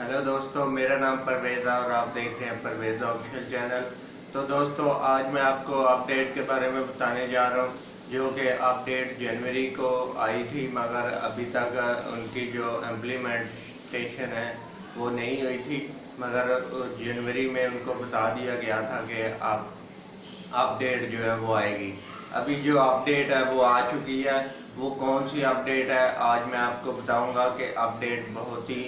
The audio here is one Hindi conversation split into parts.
हेलो दोस्तों, मेरा नाम परवेज़ है और आप देख रहे हैं परवेज़ ऑफिशियल चैनल। तो दोस्तों, आज मैं आपको अपडेट के बारे में बताने जा रहा हूँ, जो कि अपडेट जनवरी को आई थी, मगर अभी तक उनकी जो इम्प्लीमेंटेशन है वो नहीं हुई थी। मगर जनवरी में उनको बता दिया गया था कि आप अपडेट जो है वो आएगी। अभी जो अपडेट है वो आ चुकी है। वो कौन सी अपडेट है आज मैं आपको बताऊंगा कि अपडेट बहुत ही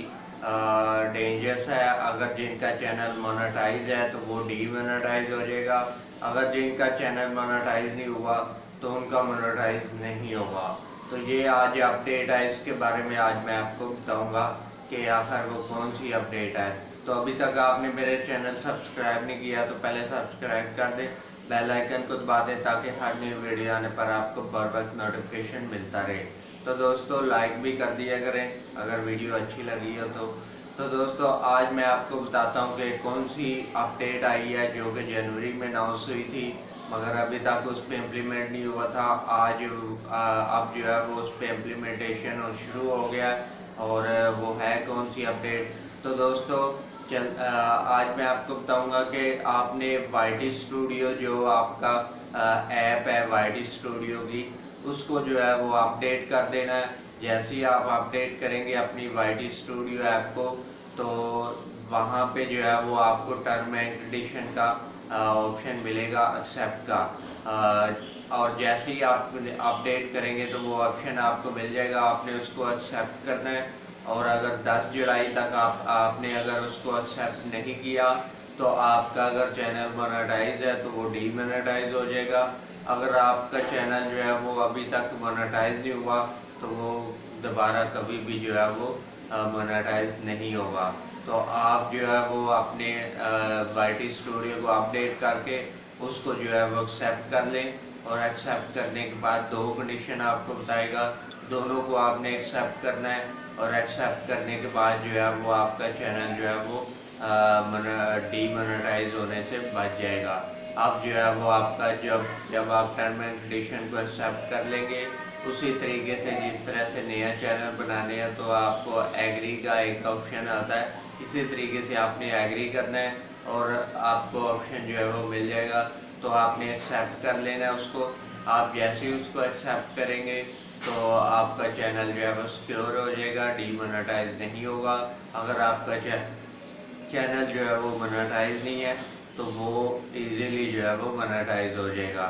डेंजरस है। अगर जिनका चैनल मोनेटाइज है तो वो डीमोनेटाइज हो जाएगा। अगर जिनका चैनल मोनेटाइज नहीं हुआ तो उनका मोनेटाइज नहीं होगा। तो ये आज अपडेट है, इसके बारे में आज मैं आपको बताऊंगा कि आखिर वो कौन सी अपडेट है। तो अभी तक आपने मेरे चैनल सब्सक्राइब नहीं किया तो पहले सब्सक्राइब कर दें, बेल आइकन को दबा दें ताकि हर न्यू वीडियो आने पर आपको बर वक्त नोटिफिकेशन मिलता रहे। तो दोस्तों, लाइक भी कर दिया करें अगर वीडियो अच्छी लगी हो तो दोस्तों, आज मैं आपको बताता हूँ कि कौन सी अपडेट आई है जो कि जनवरी में अनाउंस हुई थी, मगर अभी तक उस पर इम्प्लीमेंट नहीं हुआ था। आज अब जो है वो उस पर इम्प्लीमेंटेशन शुरू हो गया और वो है कौन सी अपडेट। तो दोस्तों, आज मैं आपको बताऊंगा कि आपने वाईटी स्टूडियो जो आपका ऐप है वाईटी स्टूडियो की, उसको जो है वो अपडेट कर देना है। जैसे ही आप अपडेट करेंगे अपनी वाईटी स्टूडियो ऐप को, तो वहाँ पे जो है वो आपको टर्म एंड कंडीशन का ऑप्शन मिलेगा, एक्सेप्ट का। और जैसे ही आप अपडेट करेंगे तो वो ऑप्शन आपको मिल जाएगा, आपने उसको एक्सेप्ट करना है। और अगर 10 जुलाई तक आपने अगर उसको एक्सेप्ट नहीं किया तो आपका अगर चैनल मोनेटाइज है तो वो डीमोनेटाइज हो जाएगा। अगर आपका चैनल जो है वो अभी तक मोनेटाइज नहीं हुआ तो वो दोबारा कभी भी जो है वो मोनेटाइज नहीं होगा। तो आप जो है वो अपने वाईटी स्टूडियो को अपडेट करके उसको जो है वो एक्सेप्ट कर लें। और एक्सेप्ट करने के बाद दो कंडीशन आपको बताएगा, दोनों को आपने एक्सेप्ट करना है। और एक्सेप्ट करने के बाद जो है वो आपका चैनल जो है वो डीमोनेटाइज होने से बच जाएगा। अब जो है वो आपका जब जब आप टर्म एंड कंडीशन को एक्सेप्ट कर लेंगे, उसी तरीके से जिस तरह से नया चैनल बनाने हैं तो आपको एग्री का एक ऑप्शन आता है, इसी तरीके से आपने एग्री करना है और आपको ऑप्शन जो है वो मिल जाएगा। तो आपने एक्सेप्ट कर लेना है उसको। आप जैसे ही उसको एक्सेप्ट करेंगे तो आपका चैनल जो है वो सिक्योर हो जाएगा, डीमोनेटाइज नहीं होगा। अगर आपका चैनल जो है वो मोनेटाइज नहीं है तो वो इजीली जो है वो मोनेटाइज हो जाएगा।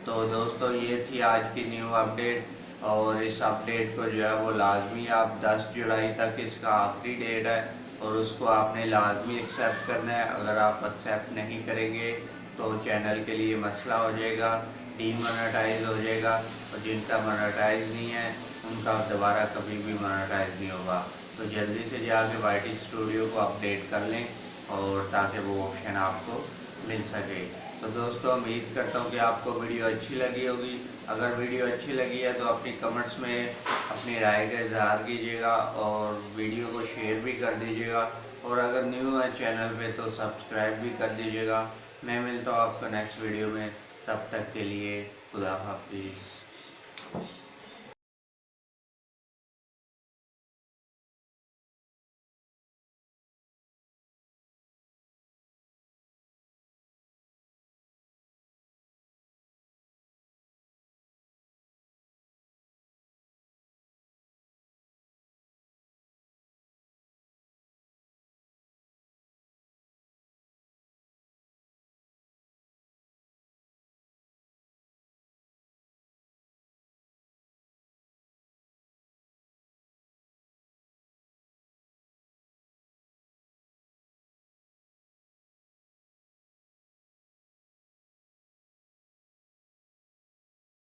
तो दोस्तों, ये थी आज की न्यू अपडेट। और इस अपडेट को जो है वो लाजमी आप 10 जुलाई तक इसका आखिरी डेट है और उसको आपने लाजमी एक्सेप्ट करना है। अगर आप एक्सेप्ट नहीं करेंगे तो चैनल के लिए मसला हो जाएगा, डीमोनेटाइज हो जाएगा। और जिनका मोनेटाइज नहीं है उनका दोबारा कभी भी मोनेटाइज नहीं होगा। तो जल्दी से जाके वाईटी स्टूडियो को अपडेट कर लें और ताकि वो ऑप्शन आपको मिल सके। तो दोस्तों, उम्मीद करता हूँ कि आपको वीडियो अच्छी लगी होगी। अगर वीडियो अच्छी लगी है तो अपनी कमेंट्स में अपनी राय का इजहार कीजिएगा और वीडियो को शेयर भी कर दीजिएगा। और अगर न्यू है चैनल पे तो सब्सक्राइब भी कर दीजिएगा। मैं मिलता हूँ आपको नेक्स्ट वीडियो में, तब तक के लिए खुदा हाफिज़।